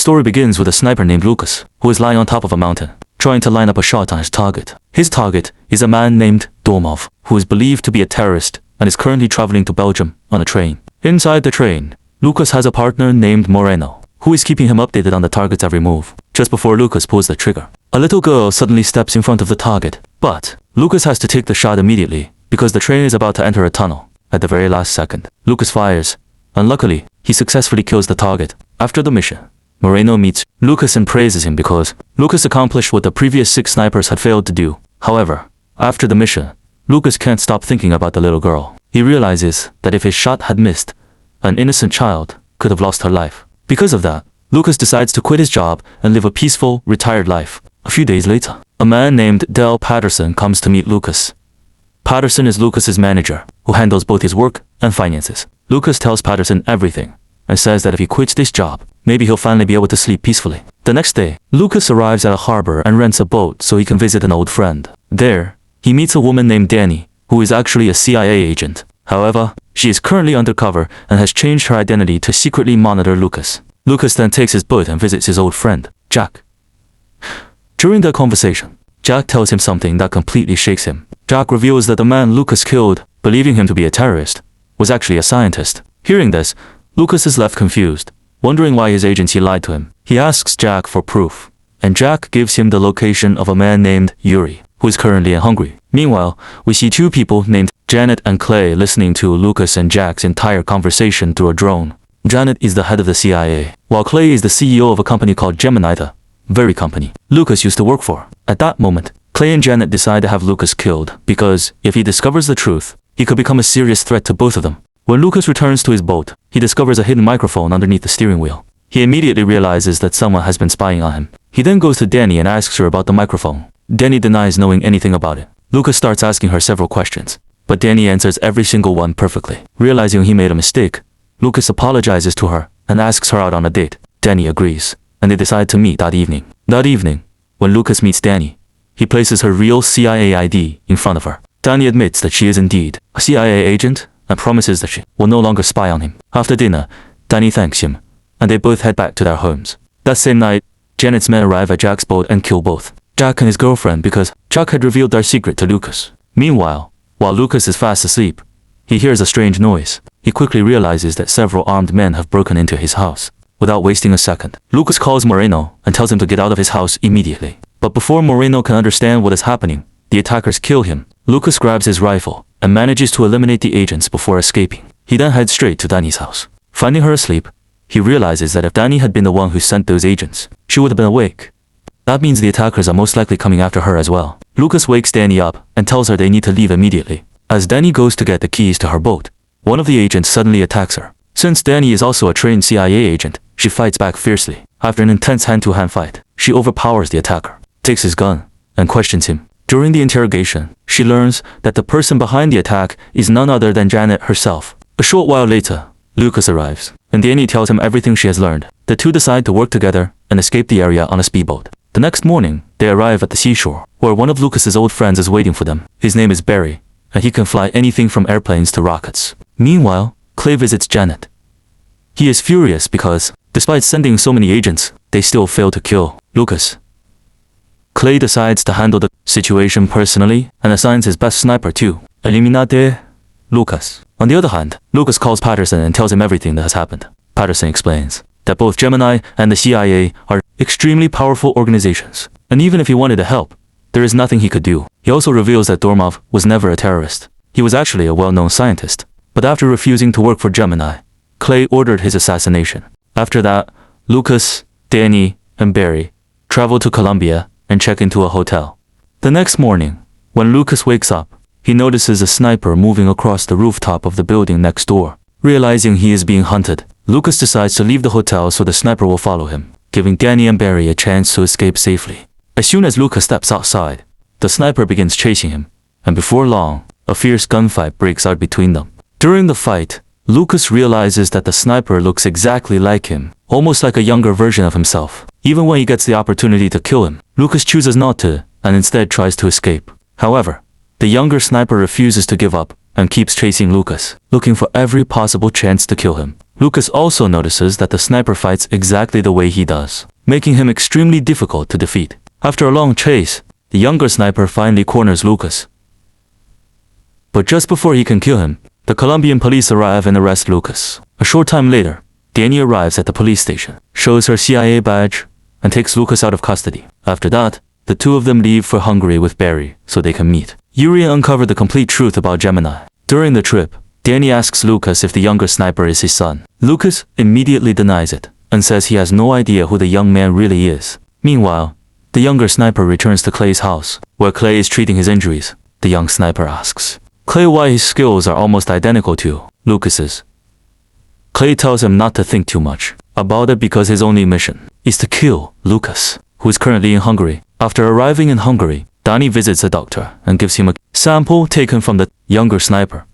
story begins with a sniper named Lucas, who is lying on top of a mountain, trying to line up a shot on his target. His target is a man named Dormov, who is believed to be a terrorist and is currently traveling to Belgium on a train. Inside the train, Lucas has a partner named Moreno, who is keeping him updated on the target's every move. Just before Lucas pulls the trigger, a little girl suddenly steps in front of the target, but Lucas has to take the shot immediately because the train is about to enter a tunnel. At the very last second, Lucas fires, and luckily, he successfully kills the target. After the mission, Moreno meets Lucas and praises him because Lucas accomplished what the previous 6 snipers had failed to do. However, after the mission, Lucas can't stop thinking about the little girl. He realizes that if his shot had missed, an innocent child could have lost her life. Because of that, Lucas decides to quit his job and live a peaceful, retired life. A few days later, a man named Del Patterson comes to meet Lucas. Patterson is Lucas's manager, who handles both his work and finances. Lucas tells Patterson everything and says that if he quits this job, maybe he'll finally be able to sleep peacefully. The next day, Lucas arrives at a harbor and rents a boat so he can visit an old friend. There, he meets a woman named Danny, who is actually a CIA agent. However, she is currently undercover and has changed her identity to secretly monitor Lucas. Lucas then takes his boat and visits his old friend, Jack. During their conversation, Jack tells him something that completely shakes him. Jack reveals that the man Lucas killed, believing him to be a terrorist, was actually a scientist. Hearing this, Lucas is left confused, wondering why his agency lied to him. He asks Jack for proof, and Jack gives him the location of a man named Yuri, who is currently in Hungary. Meanwhile, we see 2 people named Janet and Clay listening to Lucas and Jack's entire conversation through a drone. Janet is the head of the CIA, while Clay is the CEO of a company called Gemini, the very company Lucas used to work for. At that moment, Clay and Janet decide to have Lucas killed because if he discovers the truth, he could become a serious threat to both of them. When Lucas returns to his boat, he discovers a hidden microphone underneath the steering wheel. He immediately realizes that someone has been spying on him. He then goes to Danny and asks her about the microphone. Danny denies knowing anything about it. Lucas starts asking her several questions, but Danny answers every single one perfectly. Realizing he made a mistake, Lucas apologizes to her and asks her out on a date. Danny agrees, and they decide to meet that evening. That evening, when Lucas meets Danny, he places her real CIA ID in front of her. Danny admits that she is indeed a CIA agent and promises that she will no longer spy on him. After dinner, Danny thanks him, and they both head back to their homes. That same night, Janet's men arrive at Jack's boat and kill both Jack and his girlfriend because Jack had revealed their secret to Lucas. Meanwhile, while Lucas is fast asleep, he hears a strange noise. He quickly realizes that several armed men have broken into his house. Without wasting a second, Lucas calls Moreno and tells him to get out of his house immediately. But before Moreno can understand what is happening, the attackers kill him. Lucas grabs his rifle and manages to eliminate the agents before escaping. He then heads straight to Danny's house. Finding her asleep, he realizes that if Danny had been the one who sent those agents, she would have been awake. That means the attackers are most likely coming after her as well. Lucas wakes Danny up and tells her they need to leave immediately. As Danny goes to get the keys to her boat, one of the agents suddenly attacks her. Since Danny is also a trained CIA agent, she fights back fiercely. After an intense hand-to-hand fight, she overpowers the attacker, takes his gun, and questions him. During the interrogation, she learns that the person behind the attack is none other than Janet herself. A short while later, Lucas arrives, and Danny tells him everything she has learned. The two decide to work together and escape the area on a speedboat. The next morning, they arrive at the seashore, where one of Lucas's old friends is waiting for them. His name is Barry, and he can fly anything from airplanes to rockets. Meanwhile, Clay visits Janet. He is furious because, despite sending so many agents, they still fail to kill Lucas. Clay decides to handle the situation personally and assigns his best sniper to eliminate Lucas. On the other hand, Lucas calls Patterson and tells him everything that has happened. Patterson explains that both Gemini and the CIA are extremely powerful organizations, and even if he wanted to help, there is nothing he could do. He also reveals that Dormov was never a terrorist. He was actually a well-known scientist. But after refusing to work for Gemini, Clay ordered his assassination. After that, Lucas, Danny, and Barry travel to Colombia and check into a hotel. The next morning, when Lucas wakes up, he notices a sniper moving across the rooftop of the building next door. Realizing he is being hunted, Lucas decides to leave the hotel so the sniper will follow him, giving Danny and Barry a chance to escape safely. As soon as Lucas steps outside, the sniper begins chasing him, and before long, a fierce gunfight breaks out between them. During the fight, Lucas realizes that the sniper looks exactly like him, almost like a younger version of himself. Even when he gets the opportunity to kill him, Lucas chooses not to, and instead tries to escape. However, the younger sniper refuses to give up and keeps chasing Lucas, looking for every possible chance to kill him. Lucas also notices that the sniper fights exactly the way he does, making him extremely difficult to defeat. After a long chase, the younger sniper finally corners Lucas. But just before he can kill him, the Colombian police arrive and arrest Lucas. A short time later, Danny arrives at the police station, shows her CIA badge, and takes Lucas out of custody. After that, the two of them leave for Hungary with Barry so they can meet. Yuri uncovered the complete truth about Gemini. During the trip, Danny asks Lucas if the younger sniper is his son. Lucas immediately denies it and says he has no idea who the young man really is. Meanwhile, the younger sniper returns to Clay's house, where Clay is treating his injuries. The young sniper asks Clay why his skills are almost identical to Lucas's. Clay tells him not to think too much about it because his only mission is to kill Lucas, who is currently in Hungary. After arriving in Hungary, Danny visits a doctor and gives him a sample taken from the younger sniper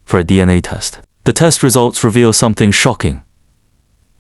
for a DNA test. The test results reveal something shocking.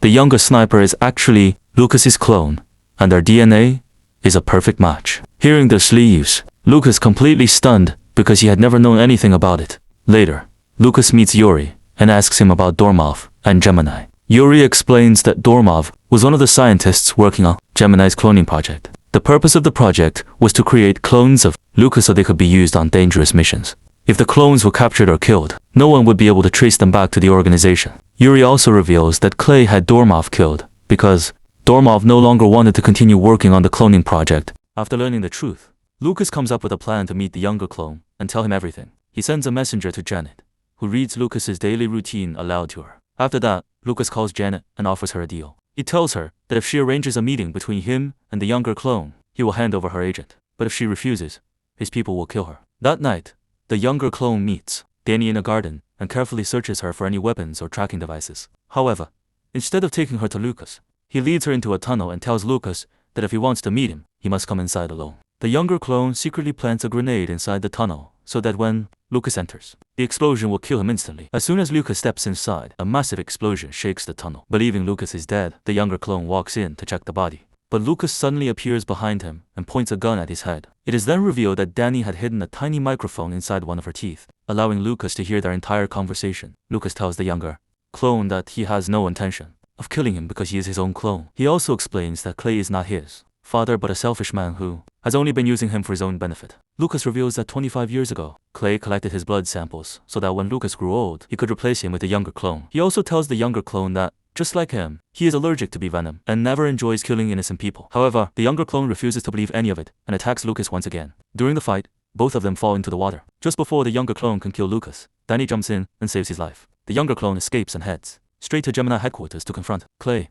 The younger sniper is actually Lucas's clone, and their DNA is a perfect match. Hearing this leaves Lucas completely stunned because he had never known anything about it. Later, Lucas meets Yuri and asks him about Dormov and Gemini. Yuri explains that Dormov was one of the scientists working on Gemini's cloning project. The purpose of the project was to create clones of Lucas so they could be used on dangerous missions. If the clones were captured or killed, no one would be able to trace them back to the organization. Yuri also reveals that Clay had Dormov killed because Dormov no longer wanted to continue working on the cloning project. After learning the truth, Lucas comes up with a plan to meet the younger clone and tell him everything. He sends a messenger to Janet, who reads Lucas's daily routine aloud to her. After that, Lucas calls Janet and offers her a deal. He tells her that if she arranges a meeting between him and the younger clone, he will hand over her agent. But if she refuses, his people will kill her. That night, the younger clone meets Danny in a garden and carefully searches her for any weapons or tracking devices. However, instead of taking her to Lucas, he leads her into a tunnel and tells Lucas that if he wants to meet him, he must come inside alone. The younger clone secretly plants a grenade inside the tunnel so that when Lucas enters, the explosion will kill him instantly. As soon as Lucas steps inside, a massive explosion shakes the tunnel. Believing Lucas is dead, the younger clone walks in to check the body. But Lucas suddenly appears behind him and points a gun at his head. It is then revealed that Danny had hidden a tiny microphone inside one of her teeth, allowing Lucas to hear their entire conversation. Lucas tells the younger clone that he has no intention of killing him because he is his own clone. He also explains that Clay is not his father but a selfish man who has only been using him for his own benefit. Lucas reveals that 25 years ago, Clay collected his blood samples so that when Lucas grew old, he could replace him with a younger clone. He also tells the younger clone that, just like him, he is allergic to bee venom and never enjoys killing innocent people. However, the younger clone refuses to believe any of it and attacks Lucas once again. During the fight, both of them fall into the water. Just before the younger clone can kill Lucas, Danny jumps in and saves his life. The younger clone escapes and heads straight to Gemini headquarters to confront Clay.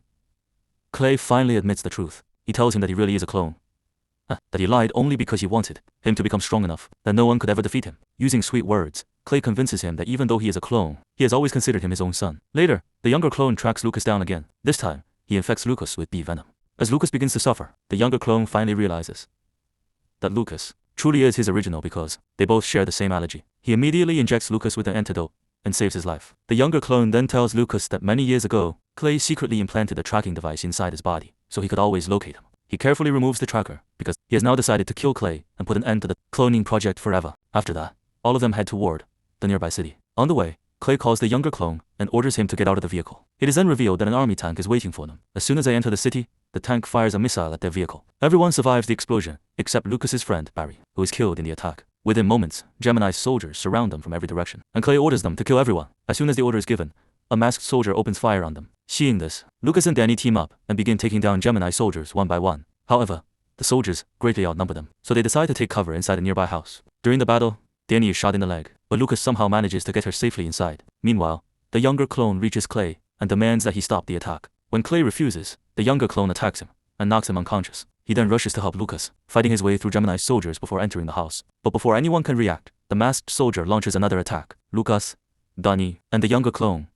Clay finally admits the truth. He tells him that he really is a clone. That he lied only because he wanted him to become strong enough that no one could ever defeat him. Using sweet words, Clay convinces him that even though he is a clone, he has always considered him his own son. Later, the younger clone tracks Lucas down again. This time, he infects Lucas with bee venom. As Lucas begins to suffer, the younger clone finally realizes that Lucas truly is his original because they both share the same allergy. He immediately injects Lucas with an antidote and saves his life. The younger clone then tells Lucas that many years ago, Clay secretly implanted a tracking device inside his body so he could always locate him. He carefully removes the tracker because he has now decided to kill Clay and put an end to the cloning project forever. After that, all of them head toward the nearby city. On the way, Clay calls the younger clone and orders him to get out of the vehicle. It is then revealed that an army tank is waiting for them. As soon as they enter the city, the tank fires a missile at their vehicle. Everyone survives the explosion except Lucas's friend, Barry, who is killed in the attack. Within moments, Gemini's soldiers surround them from every direction, and Clay orders them to kill everyone. As soon as the order is given, a masked soldier opens fire on them. Seeing this, Lucas and Danny team up and begin taking down Gemini soldiers one by one. However, the soldiers greatly outnumber them, so they decide to take cover inside a nearby house. During the battle, Danny is shot in the leg, but Lucas somehow manages to get her safely inside. Meanwhile, the younger clone reaches Clay and demands that he stop the attack. When Clay refuses, the younger clone attacks him and knocks him unconscious. He then rushes to help Lucas, fighting his way through Gemini's soldiers before entering the house. But before anyone can react, the masked soldier launches another attack. Lucas, Danny, and the younger clone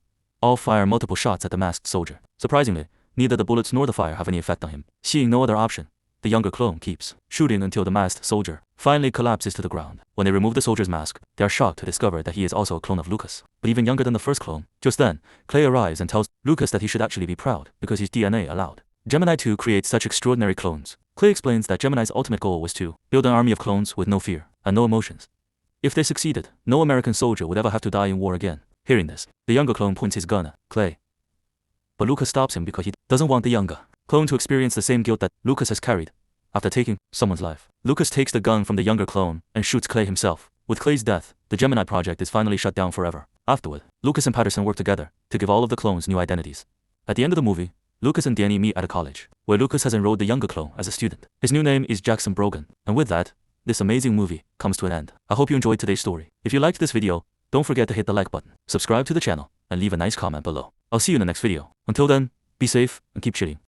all fire multiple shots at the masked soldier. Surprisingly, neither the bullets nor the fire have any effect on him. Seeing no other option, the younger clone keeps shooting until the masked soldier finally collapses to the ground. When they remove the soldier's mask, they are shocked to discover that he is also a clone of Lucas, but even younger than the first clone. Just then, Clay arrives and tells Lucas that he should actually be proud because his DNA allowed Gemini to create such extraordinary clones. Clay explains that Gemini's ultimate goal was to build an army of clones with no fear and no emotions. If they succeeded, no American soldier would ever have to die in war again. Hearing this, the younger clone points his gun at Clay but Lucas stops him because he doesn't want the younger clone to experience the same guilt that Lucas has carried after taking someone's life. Lucas takes the gun from the younger clone and shoots Clay himself. With Clay's death, the Gemini project is finally shut down forever. Afterward, Lucas and Patterson work together to give all of the clones new identities. At the end of the movie, Lucas and Danny meet at a college, where Lucas has enrolled the younger clone as a student. His new name is Jackson Brogan. And with that, this amazing movie comes to an end. I hope you enjoyed today's story. If you liked this video, don't forget to hit the like button, subscribe to the channel, and leave a nice comment below. I'll see you in the next video. Until then, be safe and keep chilling.